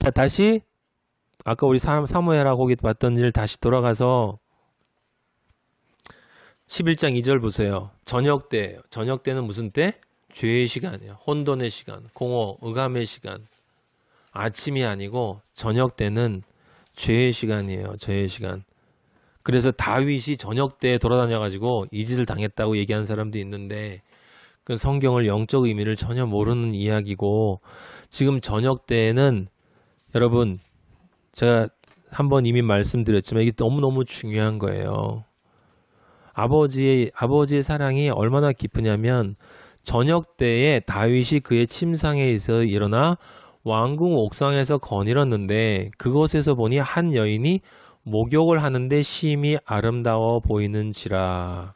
자, 다시 아까 우리 사무엘하고 거기 봤던 일 다시 돌아가서 11장 2절 보세요. 저녁 때예요. 저녁 때는 무슨 때? 죄의 시간이에요. 혼돈의 시간, 공허, 의감의 시간. 아침이 아니고 저녁 때는 죄의 시간이에요. 죄의 시간. 그래서 다윗이 저녁 때 돌아다녀가지고 이 짓을 당했다고 얘기하는 사람도 있는데 그 성경을 영적 의미를 전혀 모르는 이야기고 지금 저녁 때에는 여러분 제가 한번 이미 말씀드렸지만 이게 너무너무 중요한 거예요. 아버지의 사랑이 얼마나 깊으냐면 저녁 때에 다윗이 그의 침상에 있어 일어나 왕궁 옥상에서 거닐었는데 그곳에서 보니 한 여인이 목욕을 하는데 심히 아름다워 보이는지라.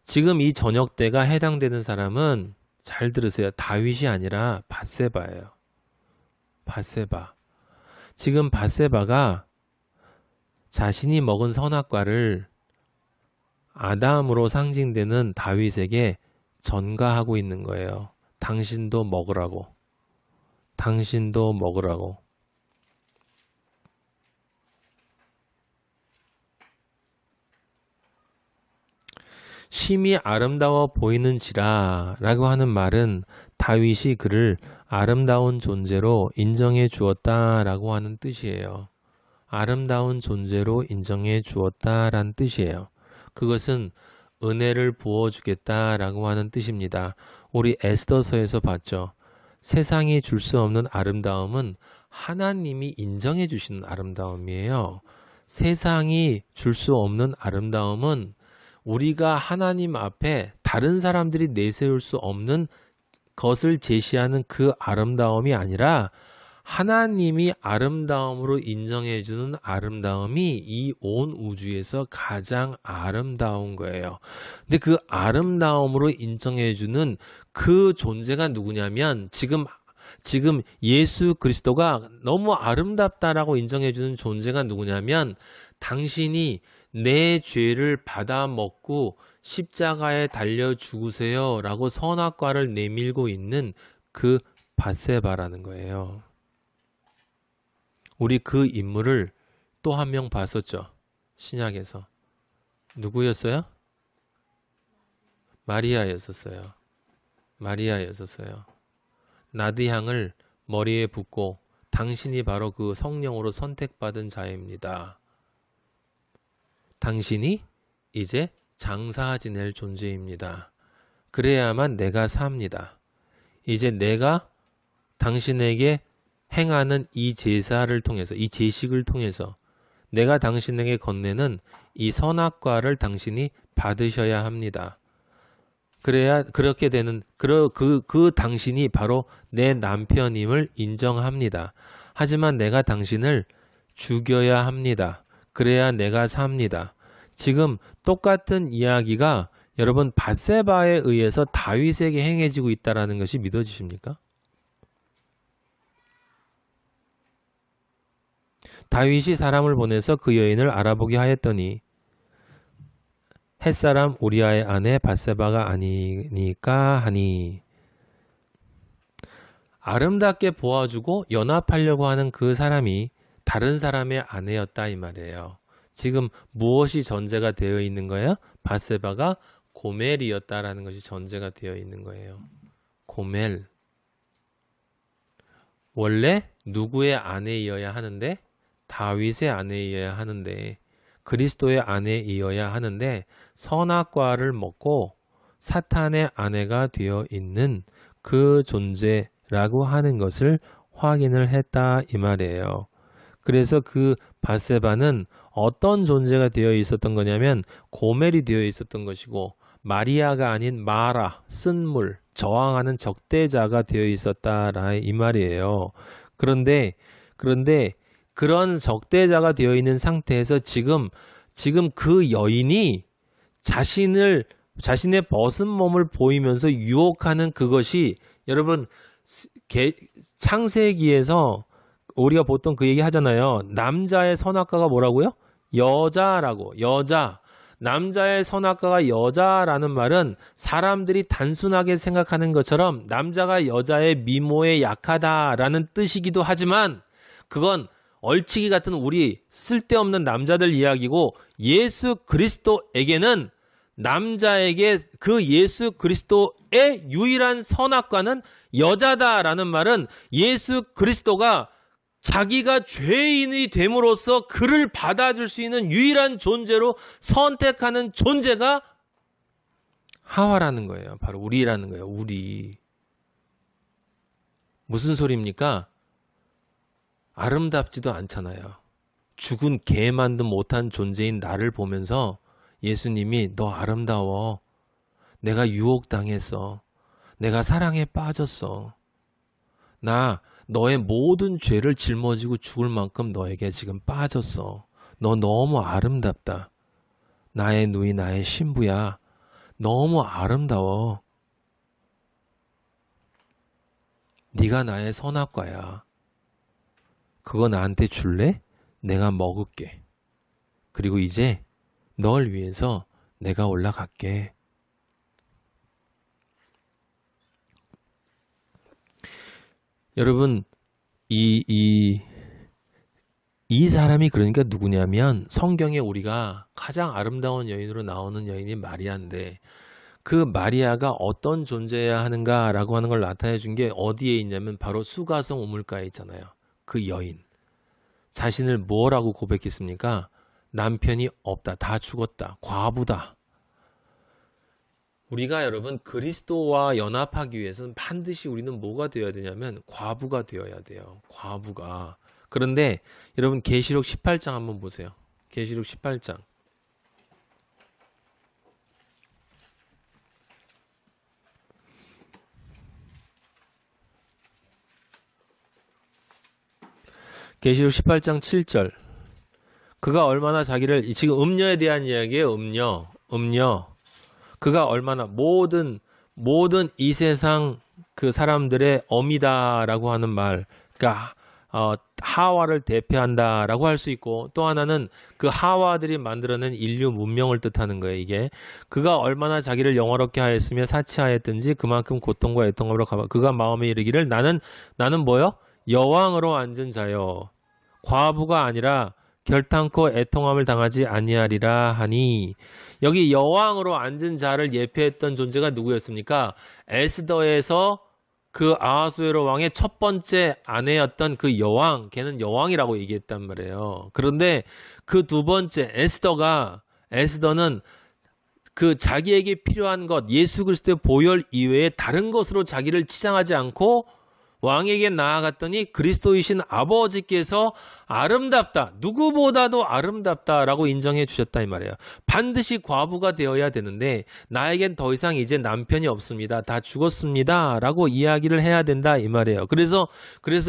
지금 이 저녁 때가 해당되는 사람은 잘 들으세요. 다윗이 아니라 밧세바예요. 밧세바. 지금 밧세바가 자신이 먹은 선악과를 아담으로 상징되는 다윗에게 전가하고 있는 거예요. 당신도 먹으라고. 당신도 먹으라고. 심히 아름다워 보이는지라 라고 하는 말은 다윗이 그를 아름다운 존재로 인정해 주었다라고 하는 뜻이에요. 아름다운 존재로 인정해 주었다라는 뜻이에요. 그것은 은혜를 부어주겠다라고 하는 뜻입니다. 우리 에스더서에서 봤죠. 세상이 줄 수 없는 아름다움은 하나님이 인정해 주시는 아름다움이에요. 세상이 줄 수 없는 아름다움은 우리가 하나님 앞에 다른 사람들이 내세울 수 없는 것을 제시하는 그 아름다움이 아니라 하나님이 아름다움으로 인정해주는 아름다움이 이 온 우주에서 가장 아름다운 거예요. 근데 그 아름다움으로 인정해주는 그 존재가 누구냐면 지금 예수 그리스도가 너무 아름답다라고 인정해주는 존재가 누구냐면 당신이 내 죄를 받아 먹고 십자가에 달려 죽으세요 라고 선악과를 내밀고 있는 그 밧세바라는 거예요. 우리 그 인물을 또 한 명 봤었죠. 신약에서. 누구였어요? 마리아였었어요. 마리아였었어요. 나드향을 머리에 붓고 당신이 바로 그 성령으로 선택받은 자입니다. 당신이 이제 장사 지낼 존재입니다. 그래야만 내가 삽니다. 이제 내가 당신에게 행하는 이 제사를 통해서, 이 제식을 통해서 내가 당신에게 건네는 이 선악과를 당신이 받으셔야 합니다. 그래야 그렇게 되는 그 당신이 바로 내 남편임을 인정합니다. 하지만 내가 당신을 죽여야 합니다. 그래야 내가 삽니다. 지금 똑같은 이야기가 여러분 밧세바에 의해서 다윗에게 행해지고 있다는 것이 믿어지십니까? 다윗이 사람을 보내서 그 여인을 알아보게 하였더니 햇사람 우리아의 아내 밧세바가 아니니까 하니. 아름답게 보아주고 연합하려고 하는 그 사람이 다른 사람의 아내였다 이 말이에요. 지금 무엇이 전제가 되어 있는 거예요? 밧세바가 고멜이었다라는 것이 전제가 되어 있는 거예요. 고멜. 원래 누구의 아내이어야 하는데? 다윗의 아내이어야 하는데, 그리스도의 아내이어야 하는데 선악과를 먹고 사탄의 아내가 되어 있는 그 존재라고 하는 것을 확인을 했다 이 말이에요. 그래서 그 밧세바는 어떤 존재가 되어 있었던 거냐면 고멜이 되어 있었던 것이고 마리아가 아닌 마라, 쓴물, 저항하는 적대자가 되어 있었다라 이 말이에요. 그런데 그런 적대자가 되어 있는 상태에서 지금 그 여인이 자신의 벗은 몸을 보이면서 유혹하는 그것이 여러분 창세기에서 우리가 보통 그 얘기 하잖아요. 남자의 선악과가 뭐라고요? 여자라고. 여자. 남자의 선악과가 여자라는 말은 사람들이 단순하게 생각하는 것처럼 남자가 여자의 미모에 약하다라는 뜻이기도 하지만 그건 얼치기 같은 우리 쓸데없는 남자들 이야기고 예수 그리스도에게는 남자에게 그 예수 그리스도의 유일한 선악과는 여자다라는 말은 예수 그리스도가 자기가 죄인이 됨으로써 그를 받아줄 수 있는 유일한 존재로 선택하는 존재가 하와라는 거예요. 바로 우리라는 거예요. 우리. 무슨 소리입니까? 아름답지도 않잖아요. 죽은 개만도 못한 존재인 나를 보면서 예수님이 너 아름다워. 내가 유혹당했어. 내가 사랑에 빠졌어. 나 너의 모든 죄를 짊어지고 죽을 만큼 너에게 지금 빠졌어. 너 너무 아름답다. 나의 누이 나의 신부야. 너무 아름다워. 네가 나의 선악과야. 그거 나한테 줄래? 내가 먹을게. 그리고 이제 널 위해서 내가 올라갈게. 여러분, 이 사람이 그러니까 누구냐면 성경에 우리가 가장 아름다운 여인으로 나오는 여인이 마리아인데 그 마리아가 어떤 존재여야 하는가라고 하는 걸 나타내 준 게 어디에 있냐면 바로 수가성 우물가에 있잖아요. 그 여인. 자신을 뭐라고 고백했습니까? 남편이 없다. 다 죽었다. 과부다. 우리가 여러분 그리스도와 연합하기 위해서는 반드시 우리는 뭐가 되어야 되냐면 과부가 되어야 돼요. 과부가. 그런데 여러분 계시록 18장 한번 보세요. 계시록 18장. 계시록 18장 7절. 그가 얼마나 자기를 지금 음녀에 대한 이야기예요. 음녀. 그가 얼마나 모든 이 세상 그 사람들의 어미다라고 하는 말, 그러니까 하와를 대표한다라고 할 수 있고 또 하나는 그 하와들이 만들어낸 인류 문명을 뜻하는 거예요. 이게 그가 얼마나 자기를 영화롭게 하였으며 사치하였든지 그만큼 고통과 애통으로 가봐. 그가 마음에 이르기를 나는 뭐요? 여왕으로 앉은 자요. 과부가 아니라 결탄코 애통함을 당하지 아니하리라 하니 여기 여왕으로 앉은 자를 예표했던 존재가 누구였습니까? 에스더에서 그 아하수에로 왕의 첫 번째 아내였던 그 여왕, 걔는 여왕이라고 얘기했단 말이에요. 그런데 그 두 번째 에스더는 그 자기에게 필요한 것, 예수 그리스도의 보혈 이외에 다른 것으로 자기를 치장하지 않고 왕에게 나아갔더니 그리스도이신 아버지께서 아름답다. 누구보다도 아름답다라고 인정해 주셨다 이 말이에요. 반드시 과부가 되어야 되는데 나에겐 더 이상 이제 남편이 없습니다. 다 죽었습니다. 라고 이야기를 해야 된다 이 말이에요. 그래서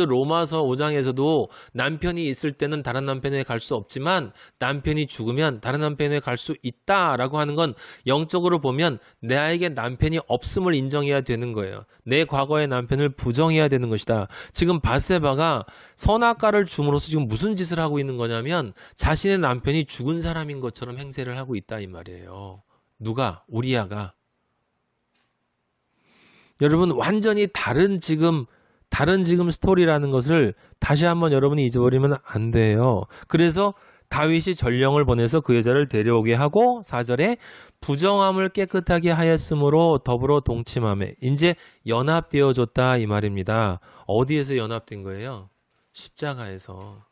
로마서 5장에서도 남편이 있을 때는 다른 남편에 갈 수 없지만 남편이 죽으면 다른 남편에 갈 수 있다라고 하는 건 영적으로 보면 나에게 남편이 없음을 인정해야 되는 거예요. 내 과거의 남편을 부정해야 되는 것이다. 지금 밧세바가 선악과를 줌으로써 지금 무슨 짓을 하고 있는 거냐면 자신의 남편이 죽은 사람인 것처럼 행세를 하고 있다 이 말이에요. 누가? 우리아가. 여러분 완전히 다른 지금 스토리라는 것을 다시 한번 여러분이 잊어버리면 안 돼요. 그래서 다윗이 전령을 보내서 그 여자를 데려오게 하고 4절에 부정함을 깨끗하게 하였으므로 더불어 동침함에 이제 연합되어졌다 이 말입니다. 어디에서 연합된 거예요? 십자가에서.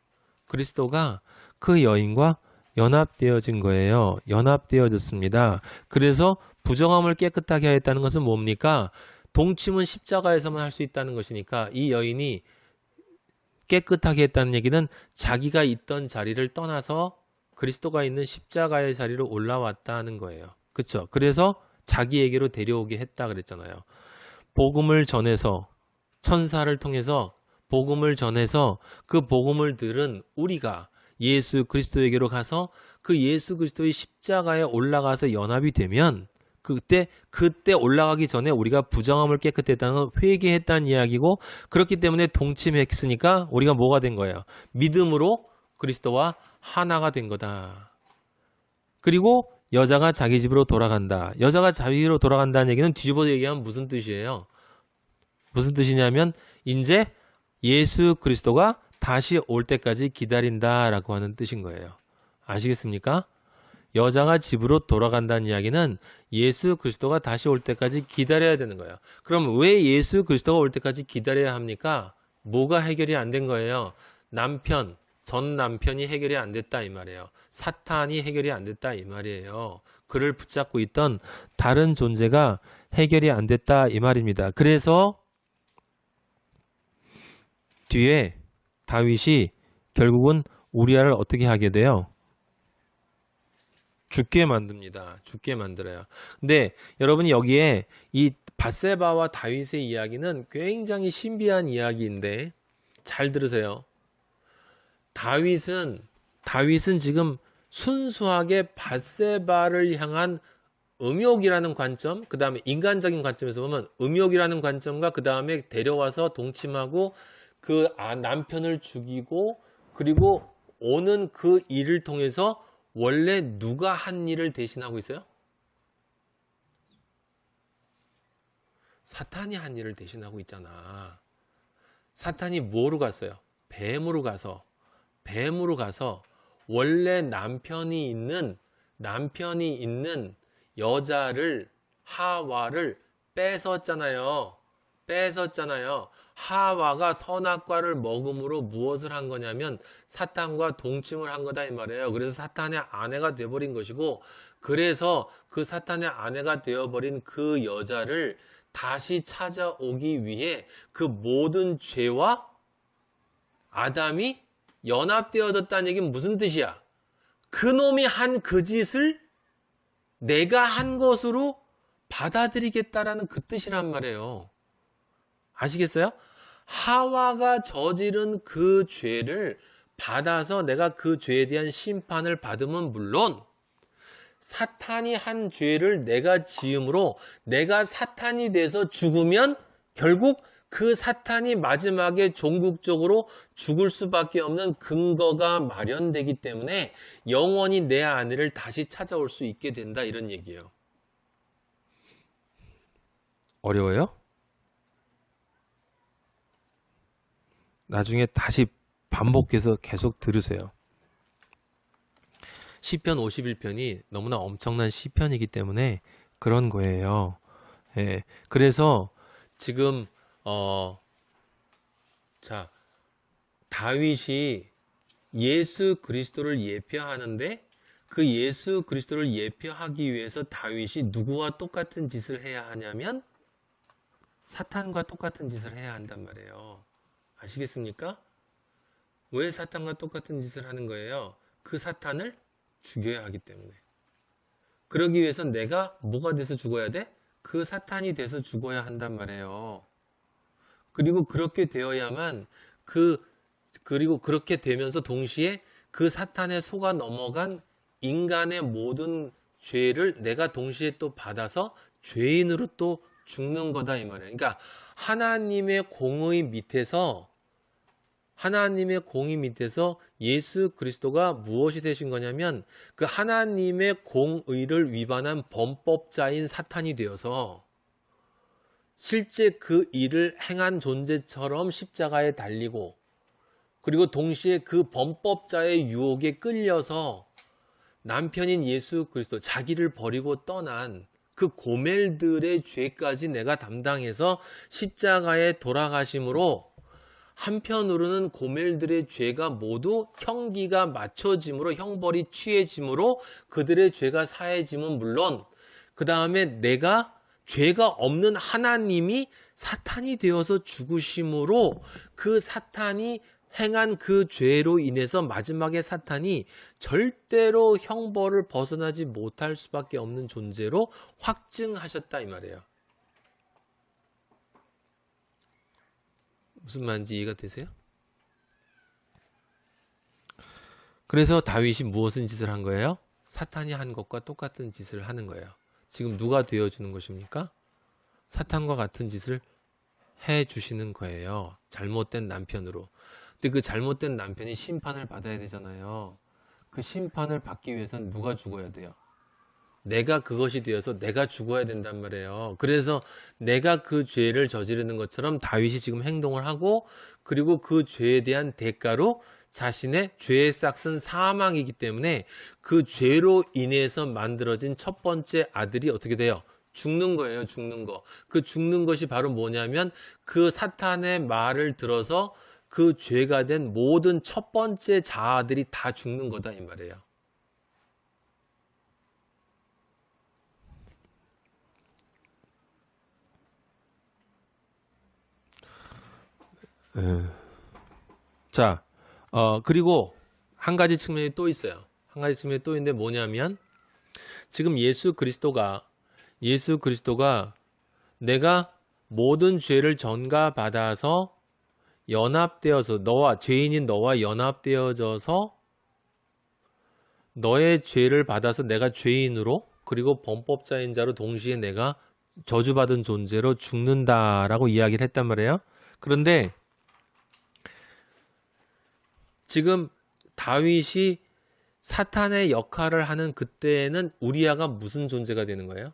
그리스도가 그 여인과 연합되어진 거예요. 연합되어졌습니다. 그래서 부정함을 깨끗하게 하였다는 것은 뭡니까? 동침은 십자가에서만 할 수 있다는 것이니까 이 여인이 깨끗하게 했다는 얘기는 자기가 있던 자리를 떠나서 그리스도가 있는 십자가의 자리로 올라왔다는 거예요. 그렇죠? 그래서 자기에게로 데려오게 했다 그랬잖아요. 복음을 전해서 천사를 통해서 복음을 전해서 그 복음을 들은 우리가 예수 그리스도에게로 가서 그 예수 그리스도의 십자가에 올라가서 연합이 되면 그때 올라가기 전에 우리가 부정함을 깨끗했다는 건 회개했다는 이야기고 그렇기 때문에 동침했으니까 우리가 뭐가 된 거예요? 믿음으로 그리스도와 하나가 된 거다. 그리고 여자가 자기 집으로 돌아간다. 여자가 자기 집으로 돌아간다는 얘기는 뒤집어서 얘기하면 무슨 뜻이에요? 무슨 뜻이냐면 이제 예수 그리스도가 다시 올 때까지 기다린다라고 하는 뜻인 거예요. 아시겠습니까? 여자가 집으로 돌아간다는 이야기는 예수 그리스도가 다시 올 때까지 기다려야 되는 거예요. 그럼 왜 예수 그리스도가 올 때까지 기다려야 합니까? 뭐가 해결이 안 된 거예요? 전 남편이 해결이 안 됐다 이 말이에요. 사탄이 해결이 안 됐다 이 말이에요. 그를 붙잡고 있던 다른 존재가 해결이 안 됐다 이 말입니다. 그래서 뒤에 다윗이 결국은 우리아를 어떻게 하게 돼요? 죽게 만듭니다. 죽게 만들어요. 근데 여러분이 여기에 이 밧세바와 다윗의 이야기는 굉장히 신비한 이야기인데 잘 들으세요. 다윗은 지금 순수하게 밧세바를 향한 음욕이라는 관점, 그 다음에 인간적인 관점에서 보면 음욕이라는 관점과 그 다음에 데려와서 동침하고 그 남편을 죽이고 그리고 오는 그 일을 통해서 원래 누가 한 일을 대신하고 있어요? 사탄이 한 일을 대신하고 있잖아. 사탄이 뭐로 갔어요? 뱀으로 가서 원래 남편이 있는 여자를 하와를 뺏었잖아요. 하와가 선악과를 먹음으로 무엇을 한 거냐면 사탄과 동침을 한 거다 이 말이에요. 그래서 사탄의 아내가 되어버린 것이고, 그래서 그 사탄의 아내가 되어버린 그 여자를 다시 찾아오기 위해 그 모든 죄와 아담이 연합되어졌다는 얘기는 무슨 뜻이야? 그놈이 한 그 짓을 내가 한 것으로 받아들이겠다라는 그 뜻이란 말이에요. 아시겠어요? 하와가 저지른 그 죄를 받아서 내가 그 죄에 대한 심판을 받으면 물론 사탄이 한 죄를 내가 지음으로 내가 사탄이 돼서 죽으면 결국 그 사탄이 마지막에 종국적으로 죽을 수밖에 없는 근거가 마련되기 때문에 영원히 내 아내를 다시 찾아올 수 있게 된다 이런 얘기예요. 어려워요? 나중에 다시 반복해서 계속 들으세요. 시편 51편이 너무나 엄청난 시편이기 때문에 그런 거예요. 예, 그래서 지금 다윗이 예수 그리스도를 예표하는데 그 예수 그리스도를 예표하기 위해서 다윗이 누구와 똑같은 짓을 해야 하냐면 사탄과 똑같은 짓을 해야 한단 말이에요. 아시겠습니까? 왜 사탄과 똑같은 짓을 하는 거예요? 그 사탄을 죽여야 하기 때문에. 그러기 위해서 내가 뭐가 돼서 죽어야 돼? 그 사탄이 돼서 죽어야 한단 말이에요. 그리고 그렇게 되어야만 그리고 그렇게 되면서 동시에 그 사탄에 속아 넘어간 인간의 모든 죄를 내가 동시에 또 받아서 죄인으로 또 죽는 거다 이 말이에요. 그러니까 하나님의 공의 밑에서 예수 그리스도가 무엇이 되신 거냐면 그 하나님의 공의를 위반한 범법자인 사탄이 되어서 실제 그 일을 행한 존재처럼 십자가에 달리고 그리고 동시에 그 범법자의 유혹에 끌려서 남편인 예수 그리스도 자기를 버리고 떠난 그 고멜들의 죄까지 내가 담당해서 십자가에 돌아가심으로 한편으로는 고멜들의 죄가 모두 형기가 맞춰짐으로 형벌이 취해짐으로 그들의 죄가 사해짐은 물론 그 다음에 내가 죄가 없는 하나님이 사탄이 되어서 죽으심으로 그 사탄이 행한 그 죄로 인해서 마지막에 사탄이 절대로 형벌을 벗어나지 못할 수밖에 없는 존재로 확증하셨다 이 말이에요. 무슨 말인지 이해가 되세요? 그래서 다윗이 무엇을 짓을 한 거예요? 사탄이 한 것과 똑같은 짓을 하는 거예요. 지금 누가 되어주는 것입니까? 사탄과 같은 짓을 해주시는 거예요. 잘못된 남편으로. 근데 그 잘못된 남편이 심판을 받아야 되잖아요. 그 심판을 받기 위해서는 누가 죽어야 돼요? 내가 그것이 되어서 내가 죽어야 된단 말이에요. 그래서 내가 그 죄를 저지르는 것처럼 다윗이 지금 행동을 하고, 그리고 그 죄에 대한 대가로 자신의 죄의 싹은 사망이기 때문에 그 죄로 인해서 만들어진 첫 번째 아들이 어떻게 돼요? 죽는 거예요. 죽는 거. 그 죽는 것이 바로 뭐냐면 그 사탄의 말을 들어서 그 죄가 된 모든 첫 번째 자아들이 다 죽는 거다 이 말이에요. 자, 그리고 한 가지 측면이 또 있어요. 한 가지 측면이 또 있는데 뭐냐면 지금 예수 그리스도가 내가 모든 죄를 전가받아서 연합되어서 죄인인 너와 연합되어져서 너의 죄를 받아서 내가 죄인으로 그리고 범법자인 자로 동시에 내가 저주받은 존재로 죽는다라고 이야기를 했단 말이에요. 그런데 지금 다윗이 사탄의 역할을 하는 그때는 우리아가 무슨 존재가 되는 거예요?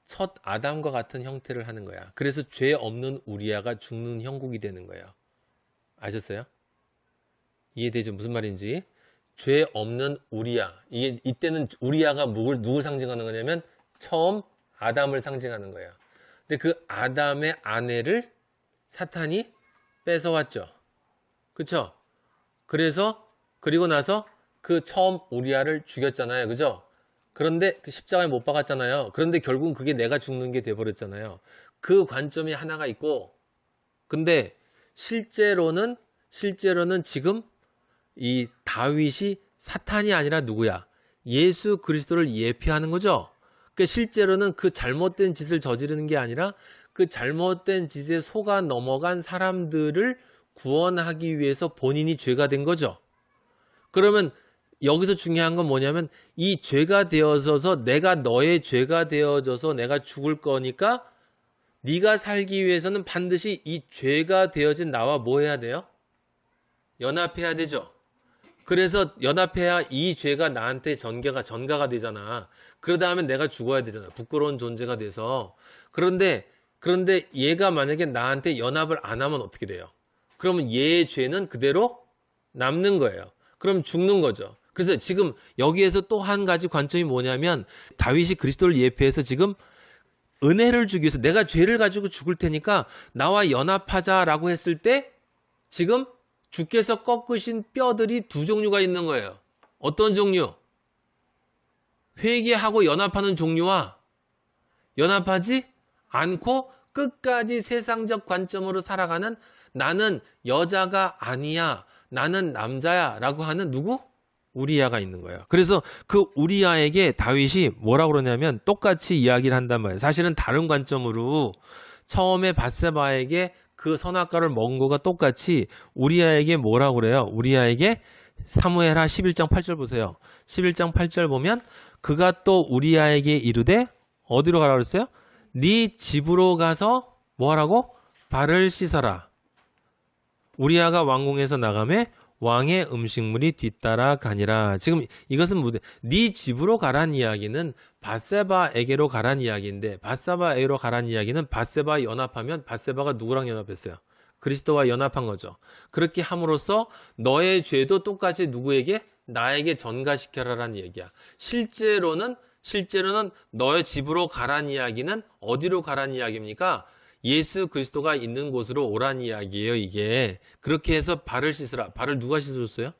첫 아담과 같은 형태를 하는 거야. 그래서 죄 없는 우리아가 죽는 형국이 되는 거예요. 아셨어요? 이해되죠? 무슨 말인지? 죄 없는 우리아. 이때는 우리아가 누굴 상징하는 거냐면 처음 아담을 상징하는 거야. 근데 그 아담의 아내를 사탄이 뺏어왔죠. 그쵸? 그리고 나서 그 처음 우리아를 죽였잖아요. 그죠? 그런데 그 십자가에 못 박았잖아요. 그런데 결국은 그게 내가 죽는 게 돼버렸잖아요. 그 관점이 하나가 있고, 근데 실제로는 지금 이 다윗이 사탄이 아니라 누구야? 예수 그리스도를 예표하는 거죠. 그러니까 실제로는 그 잘못된 짓을 저지르는 게 아니라 그 잘못된 짓에 속아 넘어간 사람들을 구원하기 위해서 본인이 죄가 된 거죠. 그러면 여기서 중요한 건 뭐냐면 이 죄가 되어져서 내가 너의 죄가 되어져서 내가 죽을 거니까 네가 살기 위해서는 반드시 이 죄가 되어진 나와 뭐 해야 돼요? 연합해야 되죠. 그래서 연합해야 이 죄가 나한테 전가가 되잖아. 그러다 하면 내가 죽어야 되잖아. 부끄러운 존재가 돼서. 그런데 얘가 만약에 나한테 연합을 안 하면 어떻게 돼요? 그러면 얘의 죄는 그대로 남는 거예요. 그럼 죽는 거죠. 그래서 지금 여기에서 또 한 가지 관점이 뭐냐면 다윗이 그리스도를 예표해서 지금 은혜를 주기 위해서 내가 죄를 가지고 죽을 테니까 나와 연합하자라고 했을 때 지금 주께서 꺾으신 뼈들이 두 종류가 있는 거예요. 어떤 종류? 회개하고 연합하는 종류와 연합하지 않고 끝까지 세상적 관점으로 살아가는 나는 여자가 아니야, 나는 남자야 라고 하는 누구? 우리아가 있는 거예요. 그래서 그 우리아에게 다윗이 뭐라고 그러냐면 똑같이 이야기를 한단 말이에요. 사실은 다른 관점으로 처음에 밧세바에게 그 선악과를 먹은 거가 똑같이 우리아에게 뭐라고 그래요? 우리아에게 사무엘하 11장 8절 보세요. 11장 8절 보면 그가 또 우리아에게 이르되 어디로 가라고 그랬어요? 네 집으로 가서 뭐 하라고? 발을 씻어라. 우리아가 왕궁에서 나가매 왕의 음식물이 뒤따라 가니라. 지금 이것은 네 집으로 가란 이야기는 밧세바에게로 가란 이야기인데 밧세바에게로 가란 이야기는 밧세바 연합하면 밧세바가 누구랑 연합했어요? 그리스도와 연합한 거죠. 그렇게 함으로써 너의 죄도 똑같이 누구에게? 나에게 전가시켜라라는 얘기야. 실제로는 너의 집으로 가란 이야기는 어디로 가란 이야기입니까? 예수 그리스도가 있는 곳으로 오란 이야기예요, 이게. 그렇게 해서 발을 씻으라. 발을 누가 씻어줬어요?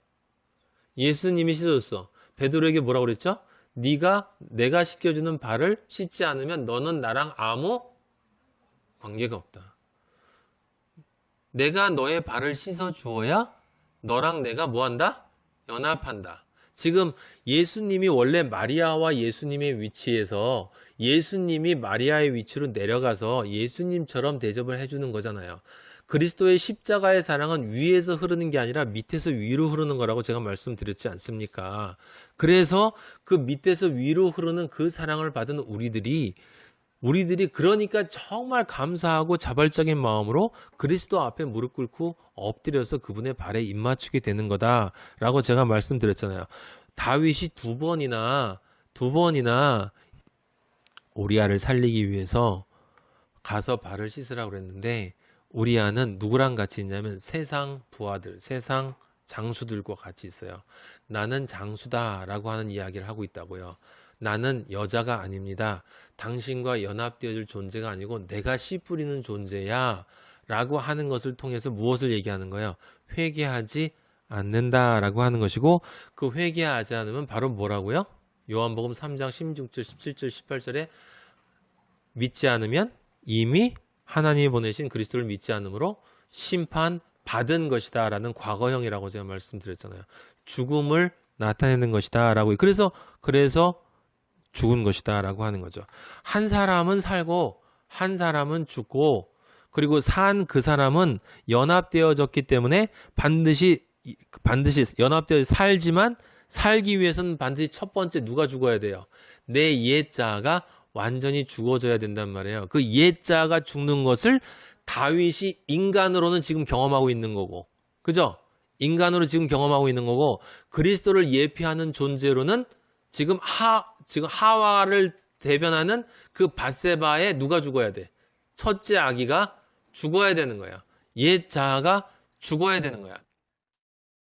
예수님이 씻어줬어. 베드로에게 뭐라고 그랬죠? 내가 씻겨주는 발을 씻지 않으면 너는 나랑 아무 관계가 없다. 내가 너의 발을 씻어주어야 너랑 내가 뭐한다? 연합한다. 지금 예수님이 원래 마리아와 예수님의 위치에서 예수님이 마리아의 위치로 내려가서 예수님처럼 대접을 해주는 거잖아요. 그리스도의 십자가의 사랑은 위에서 흐르는 게 아니라 밑에서 위로 흐르는 거라고 제가 말씀드렸지 않습니까? 그래서 그 밑에서 위로 흐르는 그 사랑을 받은 우리들이 그러니까 정말 감사하고 자발적인 마음으로 그리스도 앞에 무릎 꿇고 엎드려서 그분의 발에 입맞추게 되는 거다라고 제가 말씀드렸잖아요. 다윗이 두 번이나 우리아를 살리기 위해서 가서 발을 씻으라고 그랬는데 우리아는 누구랑 같이 있냐면 세상 부하들, 세상 장수들과 같이 있어요. 나는 장수다라고 하는 이야기를 하고 있다고요. 나는 여자가 아닙니다. 당신과 연합되어질 존재가 아니고 내가 씨 뿌리는 존재야 라고 하는 것을 통해서 무엇을 얘기하는 거예요? 회개하지 않는다라고 하는 것이고, 그 회개하지 않으면 바로 뭐라고요? 요한복음 3장 16절, 17절, 18절에 믿지 않으면 이미 하나님이 보내신 그리스도를 믿지 않으므로 심판받은 것이다 라는 과거형이라고 제가 말씀드렸잖아요. 죽음을 나타내는 것이다 라고. 그래서 죽은 것이다 라고 하는 거죠. 한 사람은 살고 한 사람은 죽고, 그리고 산 그 사람은 연합되어졌기 때문에 반드시 연합되어 살지만, 살기 위해서는 반드시 첫 번째 누가 죽어야 돼요? 내 옛자가 완전히 죽어져야 된단 말이에요. 그 옛자가 죽는 것을 다윗이 인간으로는 지금 경험하고 있는 거고, 그죠? 인간으로 지금 경험하고 있는 거고, 그리스도를 예표하는 존재로는 지금 하와를 대변하는 그 밧세바에 누가 죽어야 돼? 첫째 아기가 죽어야 되는 거야. 옛 자아가 죽어야 되는 거야.